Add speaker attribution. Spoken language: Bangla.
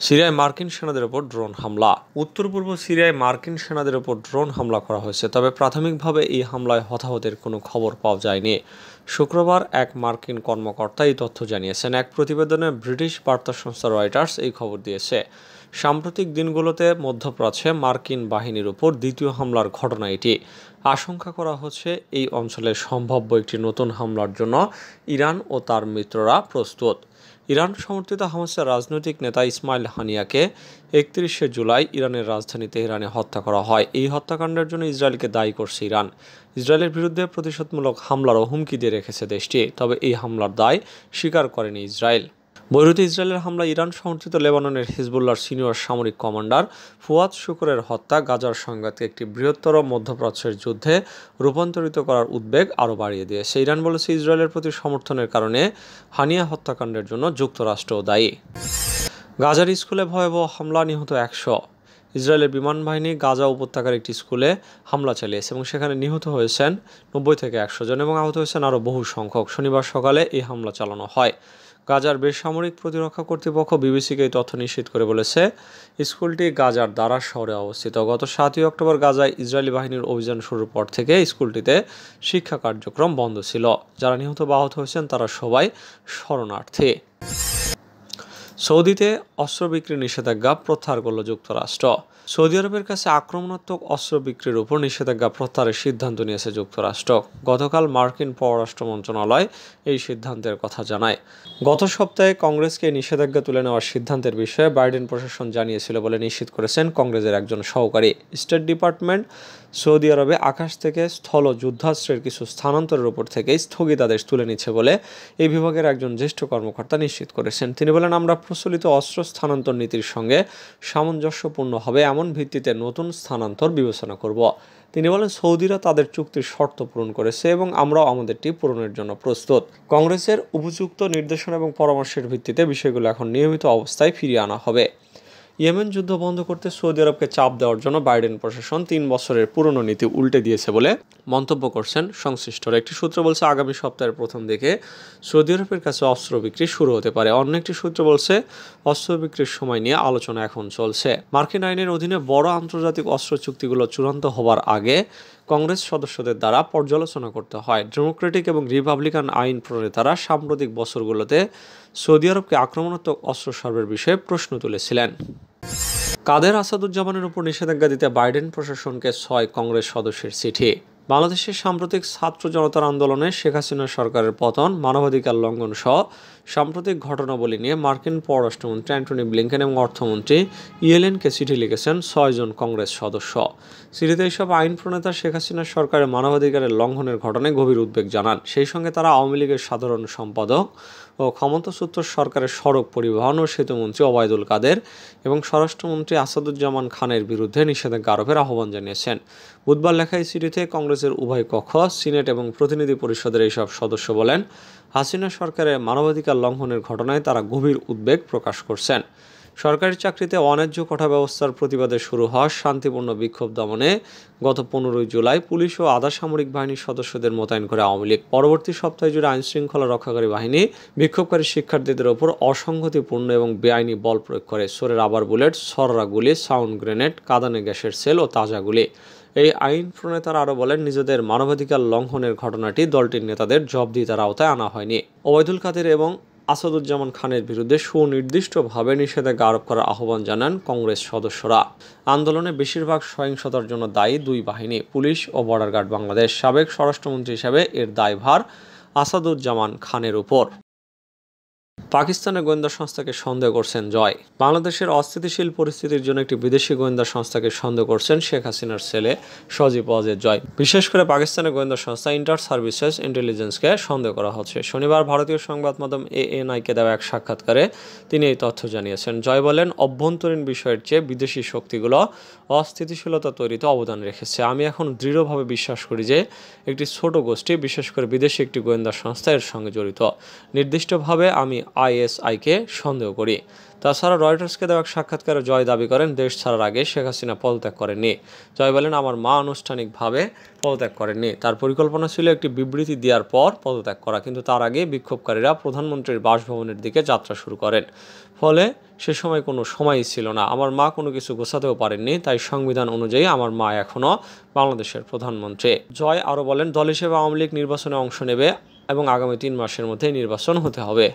Speaker 1: সিরিয়ায় মার্কিন সেনাদের ওপর ড্রোন হামলা। উত্তর পূর্ব সিরিয়ায় মার্কিন সেনাদের ওপর ড্রোন হামলা করা হয়েছে, তবে প্রাথমিকভাবে এই হামলায় হতাহতের কোনো খবর পাওয়া যায়নি। শুক্রবার এক মার্কিন কর্মকর্তা এই তথ্য জানিয়েছেন। এক প্রতিবেদনে ব্রিটিশ বার্তা সংস্থা রয়টার্স এই খবর দিয়েছে। সাম্প্রতিক দিনগুলোতে মধ্যপ্রাচ্যে মার্কিন বাহিনীর উপর দ্বিতীয় হামলার ঘটনা এটি। আশঙ্কা করা হচ্ছে এই অঞ্চলে সম্ভাব্য একটি নতুন হামলার জন্য ইরান ও তার মিত্ররা প্রস্তুত। ইরান সমর্থিত হামাসের রাজনৈতিক নেতা ইসমাইল হানিয়াকে 31শে জুলাই ইরানের রাজধানী তেহরানে হত্যা করা হয়। এই হত্যাকাণ্ডের জন্য ইসরায়েলকে দায়ী করছে ইরান। ইসরায়েলের বিরুদ্ধে প্রতিশোধমূলক হামলারও হুমকি দিয়ে রেখেছে দেশটি, তবে এই হামলার দায় স্বীকার করেনি ইসরায়েল। বৈরুতে ইসরায়েলের হামলা ইরান সমর্থিত লেবাননের হিজবুল্লাহর সিনিয়র সামরিক কমান্ডার ফুয়াদ শুকুরের হত্যা গাজার সংঘাতকে একটি বৃহত্তর মধ্যপ্রাচ্যের যুদ্ধে রূপান্তরিত করার উদ্বেগ আরও বাড়িয়ে দিয়েছে। ইরান বলেছে ইসরায়েলের প্রতি সমর্থনের কারণে হানিয়া হত্যাকাণ্ডের জন্য যুক্তরাষ্ট্রও দায়ী। গাজার স্কুলে ভয়াবহ হামলা, নিহত 100। ইসরায়েলের বিমান বাহিনী গাজা উপত্যকার একটি স্কুলে হামলা চালিয়েছে এবং সেখানে নিহত হয়েছেন 90 থেকে 100 জন এবং আহত হয়েছেন আরও বহু সংখ্যক। শনিবার সকালে এই হামলা চালানো হয়। গাজার বেসামরিক প্রতিরক্ষা কর্তৃপক্ষ বিবিসিকে এই তথ্য নিশ্চিত করে বলেছে, স্কুলটি গাজার দারাস শহরে অবস্থিত। গত 7ই অক্টোবর গাজায় ইসরায়েলি বাহিনীর অভিযান শুরুর পর থেকে স্কুলটিতে শিক্ষা কার্যক্রম বন্ধ ছিল। যারা নিহত বা আহত হয়েছেন তারা সবাই শরণার্থী। সৌদিতে অস্ত্র বিক্রির নিষেধাজ্ঞা প্রত্যাহার করল যুক্তরাষ্ট্র। সৌদি আরবের কাছে আক্রমণাত্মক অস্ত্র বিক্রির উপর নিষেধাজ্ঞা প্রত্যাহারের সিদ্ধান্ত নিয়েছে যুক্তরাষ্ট্র। গতকাল মার্কিন পররাষ্ট্র মন্ত্রণালয় এই সিদ্ধান্তের কথা জানায়। গত সপ্তাহে কংগ্রেসকে নিষেধাজ্ঞা তুলে নেওয়ার সিদ্ধান্তের বিষয়ে বাইডেন প্রশাসন জানিয়েছিল বলে নিশ্চিত করেছেন কংগ্রেসের একজন সহকারী। স্টেট ডিপার্টমেন্ট সৌদি আরবে আকাশ থেকে স্থল যুদ্ধাস্ত্রের কিছু স্থানান্তরের উপর থেকে স্থগিতাদেশ তুলে নিচ্ছে বলে এই বিভাগের একজন জ্যেষ্ঠ কর্মকর্তা নিশ্চিত করেছেন। তিনি বলেন, আমরা প্রচলিত অস্ত্র স্থানান্তর নীতির সঙ্গে সামঞ্জস্যপূর্ণ হবে এমন ভিত্তিতে নতুন স্থানান্তর বিবেচনা করব। তিনি বলেন, সৌদিরা তাদের চুক্তির শর্ত পূরণ করেছে এবং আমরাও আমাদেরটি পূরণের জন্য প্রস্তুত। কংগ্রেসের উপযুক্ত নির্দেশনা এবং পরামর্শের ভিত্তিতে বিষয়গুলো এখন নিয়মিত অবস্থায় ফিরিয়ে আনা হবে। ইয়েমেন যুদ্ধ বন্ধ করতে সৌদি আরবকে চাপ দেওয়ার জন্য বাইডেন প্রশাসন 3 বছরের পুরনো নীতি উল্টে দিয়েছে বলে মন্তব্য করছেন সংশ্লিষ্টরা। একটি সূত্র বলছে, আগামী সপ্তাহের প্রথম দিকে সৌদি আরবের কাছে অস্ত্র বিক্রি শুরু হতে পারে। অন্য একটি সূত্র বলছে, অস্ত্র বিক্রির সময় নিয়ে আলোচনা এখন চলছে। মার্কিন আইনের অধীনে বড় আন্তর্জাতিক অস্ত্র চুক্তিগুলো চূড়ান্ত হবার আগে কংগ্রেস সদস্যদের দ্বারা পর্যালোচনা করতে হয়। ডেমোক্রেটিক এবং রিপাবলিকান আইন প্রণেতারা সাম্প্রতিক বছরগুলোতে সৌদি আরবকে আক্রমণাত্মক অস্ত্র সরবরাহের বিষয়ে প্রশ্ন তুলেছিলেন। কাদের আসাদুজ্জামানের উপর নিষেধাজ্ঞা দিতে বাইডেন প্রশাসনকে 6 কংগ্রেস সদস্যের চিঠি। বাংলাদেশের সাম্প্রতিক ছাত্র জনতার আন্দোলনে শেখ হাসিনা সরকারের পতন, মানবাধিকার লঙ্ঘন সহ সাম্প্রতিক ঘটনাবলী নিয়ে মার্কিন পররাষ্ট্রমন্ত্রী অ্যান্টনি ব্লিংকেন এবং অর্থমন্ত্রী ইয়েলেনকে চিঠি লিখেছেন 6 জন কংগ্রেস সদস্য। চিঠিতে এইসব আইন প্রণেতা শেখ হাসিনা সরকারের মানবাধিকারের লঙ্ঘনের ঘটনায় গভীর উদ্বেগ জানান। সেই সঙ্গে তারা আওয়ামী লীগের সাধারণ সম্পাদক ও ক্ষমতাচ্যুত সরকারের সড়ক পরিবহন ও সেতুমন্ত্রী ওবায়দুল কাদের এবং স্বরাষ্ট্রমন্ত্রী আসাদুজ্জামান খানের বিরুদ্ধে নিষেধাজ্ঞা আরোপের আহ্বান জানিয়েছেন। বুধবার লেখা এই চিঠিতে কংগ্রেসের উভয় কক্ষ, সিনেট এবং প্রতিনিধি পরিষদের এইসব সদস্য বলেন, হাসিনা সরকারের মানবাধিকার লঙ্ঘনের ঘটনায় তারা গভীর উদ্বেগ প্রকাশ করছেন। সরকারি চাকরিতে অন্যায্য কোটা ব্যবস্থার প্রতিবাদে শুরু হওয়া শান্তিপূর্ণ বিক্ষোভ দমনে গত 15 জুলাই পুলিশ ও আধা সামরিক বাহিনীর সদস্যদের মোতায়েন করে আওয়ামী লীগ। পরবর্তী সপ্তাহে জুড়ে আইনশৃঙ্খলা রক্ষাকারী বাহিনী বিক্ষোভকারী শিক্ষার্থীদের ওপর অসংগতিপূর্ণ এবং বেআইনি বল প্রয়োগ করে। সোরে রাবার বুলেট, সররা গুলি, সাউন্ড গ্রেনেড, কাঁদানে গ্যাসের সেল ও তাজা গুলি। এই আইন প্রণেতারা আরও বলেন, নিজেদের মানবাধিকার লঙ্ঘনের ঘটনাটি দলটির নেতাদের জবাবদিহিতার আওতায় আনা হয়নি। ওবায়দুল কাদের এবং আসাদুজ্জামান খানের বিরুদ্ধে সুনির্দিষ্টভাবে নিষেধাজ্ঞা আরোপ করার আহ্বান জানান কংগ্রেস সদস্যরা। আন্দোলনে বেশিরভাগ সহিংসতার জন্য দায়ী 2 বাহিনী, পুলিশ ও বর্ডার গার্ড বাংলাদেশ। সাবেক স্বরাষ্ট্রমন্ত্রী হিসেবে এর দায়ভার আসাদুজ্জামান খানের উপর। পাকিস্তানের গোয়েন্দা সংস্থাকে সন্দেহ করছেন জয়। বাংলাদেশের অস্থিতিশীল পরিস্থিতির জন্য একটি বিদেশি গোয়েন্দা সংস্থাকে সন্দেহ করছেন শেখ হাসিনার ছেলে সজীব ওয়াজেদ জয়। বিশেষ করে পাকিস্তানের গোয়েন্দা সংস্থা ইন্টার সার্ভিসেস ইন্টেলিজেন্সকে সন্দেহ করা হচ্ছে। শনিবার ভারতীয় সংবাদ মাধ্যম ANI-কে দেওয়া এক সাক্ষাৎকারে তিনি এই তথ্য জানিয়েছেন। জয় বলেন, অভ্যন্তরীণ বিষয়ের চেয়ে বিদেশি শক্তিগুলো অস্থিতিশীলতা তৈরিতে অবদান রেখেছে। আমি এখন দৃঢ়ভাবে বিশ্বাস করি যে একটি ছোট গোষ্ঠী, বিশেষ করে বিদেশি একটি গোয়েন্দা সংস্থা এর সঙ্গে জড়িত। নির্দিষ্টভাবে আমি আইএসআইকে সন্দেহ করি। তাছাড়া রয়টার্সকে দেওয়া এক সাক্ষাৎকারে জয় দাবি করেন, দেশ ছাড়ার আগে শেখ হাসিনা পদত্যাগ করেননি। জয় বলেন, আমার মা আনুষ্ঠানিকভাবে পদত্যাগ করেননি। তার পরিকল্পনা ছিল একটি বিবৃতি দেওয়ার পর পদত্যাগ করা, কিন্তু তার আগে বিক্ষোভকারীরা প্রধানমন্ত্রীর বাসভবনের দিকে যাত্রা শুরু করেন। ফলে সে সময় কোনো সময়ই ছিল না। আমার মা কোনো কিছু গোছাতেও পারেননি, তাই সংবিধান অনুযায়ী আমার মা এখনও বাংলাদেশের প্রধানমন্ত্রী। জয় আরও বলেন, দল হিসেবে আওয়ামী লীগ নির্বাচনে অংশ নেবে এবং আগামী 3 মাসের মধ্যে নির্বাচন হতে হবে।